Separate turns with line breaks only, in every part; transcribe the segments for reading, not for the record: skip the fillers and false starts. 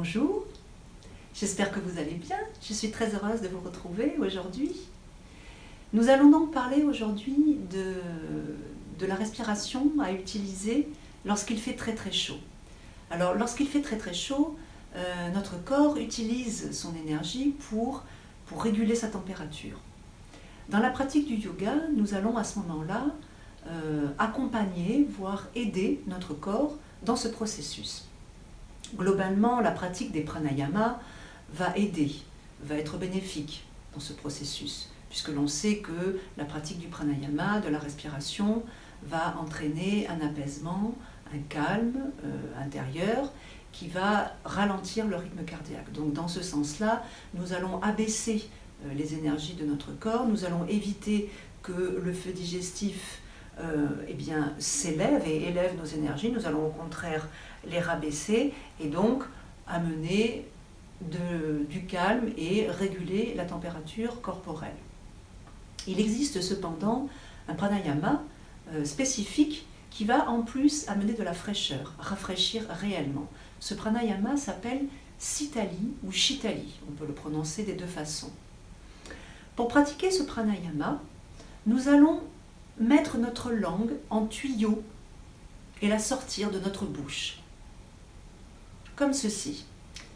Bonjour, j'espère que vous allez bien. Je suis très heureuse de vous retrouver aujourd'hui. Nous allons donc parler aujourd'hui de la respiration à utiliser lorsqu'il fait très très chaud. Alors lorsqu'il fait très très chaud, notre corps utilise son énergie pour réguler sa température. Dans la pratique du yoga, nous allons à ce moment-là accompagner, voire aider notre corps dans ce processus. Globalement, la pratique des pranayamas va aider, va être bénéfique dans ce processus, puisque l'on sait que la pratique du pranayama, de la respiration, va entraîner un apaisement, un calme intérieur qui va ralentir le rythme cardiaque. Donc dans ce sens-là, nous allons abaisser les énergies de notre corps, nous allons éviter que le feu digestif s'élève et élève nos énergies, nous allons au contraire les rabaisser et donc amener du calme et réguler la température corporelle. Il existe cependant un pranayama spécifique qui va en plus amener de la fraîcheur, rafraîchir réellement. Ce pranayama s'appelle Sitali ou Shitali, on peut le prononcer des deux façons. Pour pratiquer ce pranayama, nous allons mettre notre langue en tuyau et la sortir de notre bouche. Comme ceci.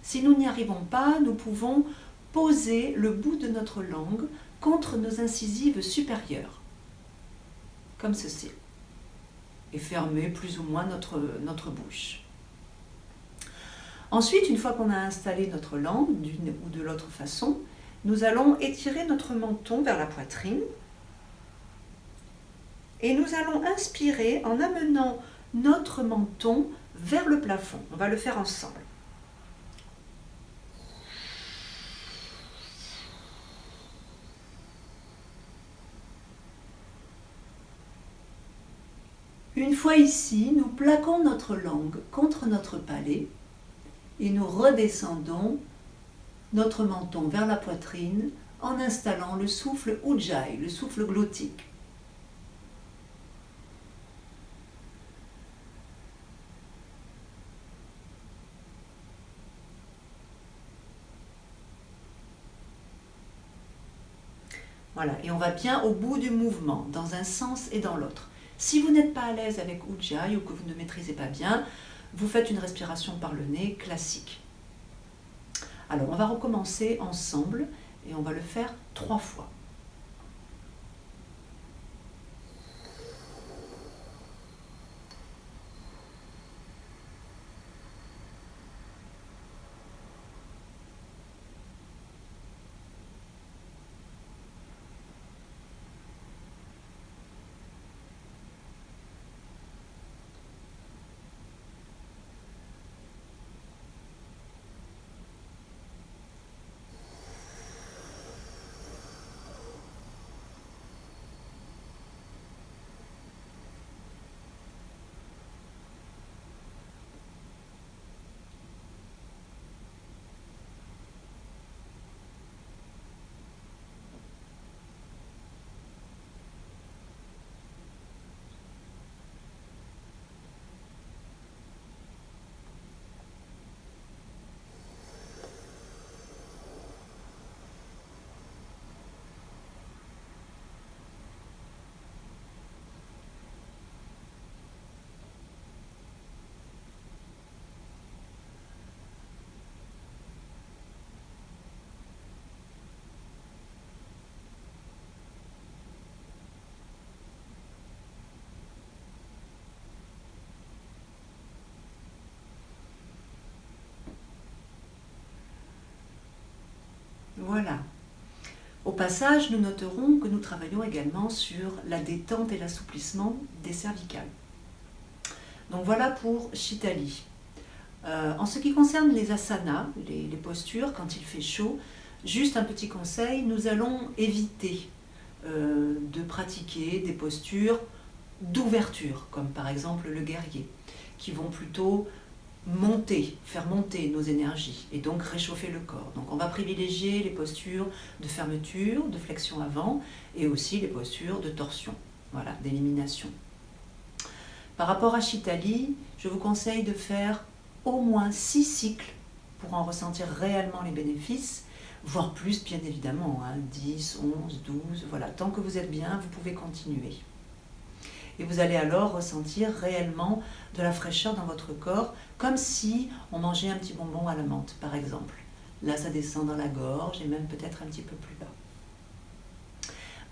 Si nous n'y arrivons pas, nous pouvons poser le bout de notre langue contre nos incisives supérieures. Comme ceci. Et fermer plus ou moins notre bouche. Ensuite, une fois qu'on a installé notre langue d'une ou de l'autre façon, nous allons étirer notre menton vers la poitrine et nous allons inspirer en amenant notre menton vers le plafond. On va le faire ensemble. Une fois ici, nous plaquons notre langue contre notre palais et nous redescendons notre menton vers la poitrine en installant le souffle Ujjayi, le souffle glottique. Voilà, et on va bien au bout du mouvement, dans un sens et dans l'autre. Si vous n'êtes pas à l'aise avec Ujjayi ou que vous ne maîtrisez pas bien, vous faites une respiration par le nez classique. Alors, on va recommencer ensemble et on va le faire 3 fois. Voilà. Au passage, nous noterons que nous travaillons également sur la détente et l'assouplissement des cervicales. Donc voilà pour Shitali. En ce qui concerne les asanas, les postures, quand il fait chaud, juste un petit conseil, nous allons éviter de pratiquer des postures d'ouverture, comme par exemple le guerrier, qui vont plutôt faire monter nos énergies et donc réchauffer le corps. Donc on va privilégier les postures de fermeture, de flexion avant et aussi les postures de torsion, voilà, d'élimination. Par rapport à Shitali, je vous conseille de faire au moins 6 cycles pour en ressentir réellement les bénéfices, voire plus bien évidemment, 10, 11, 12, voilà, tant que vous êtes bien, vous pouvez continuer. Et vous allez alors ressentir réellement de la fraîcheur dans votre corps, comme si on mangeait un petit bonbon à la menthe, par exemple. Là, ça descend dans la gorge et même peut-être un petit peu plus bas.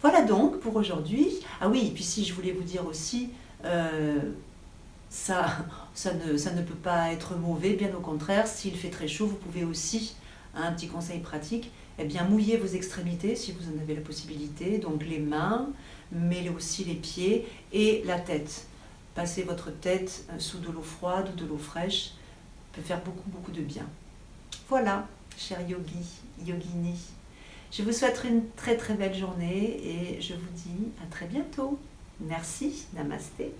Voilà donc pour aujourd'hui. Ah oui, et puis si je voulais vous dire aussi, ça ne peut pas être mauvais, bien au contraire, s'il fait très chaud, vous pouvez aussi, un petit conseil pratique, eh bien mouiller vos extrémités si vous en avez la possibilité, donc les mains, mais aussi les pieds et la tête. Passer votre tête sous de l'eau froide ou de l'eau fraîche peut faire beaucoup de bien. Voilà, chers yogis, yoginis. Je vous souhaite une très belle journée et je vous dis à très bientôt. Merci, namasté.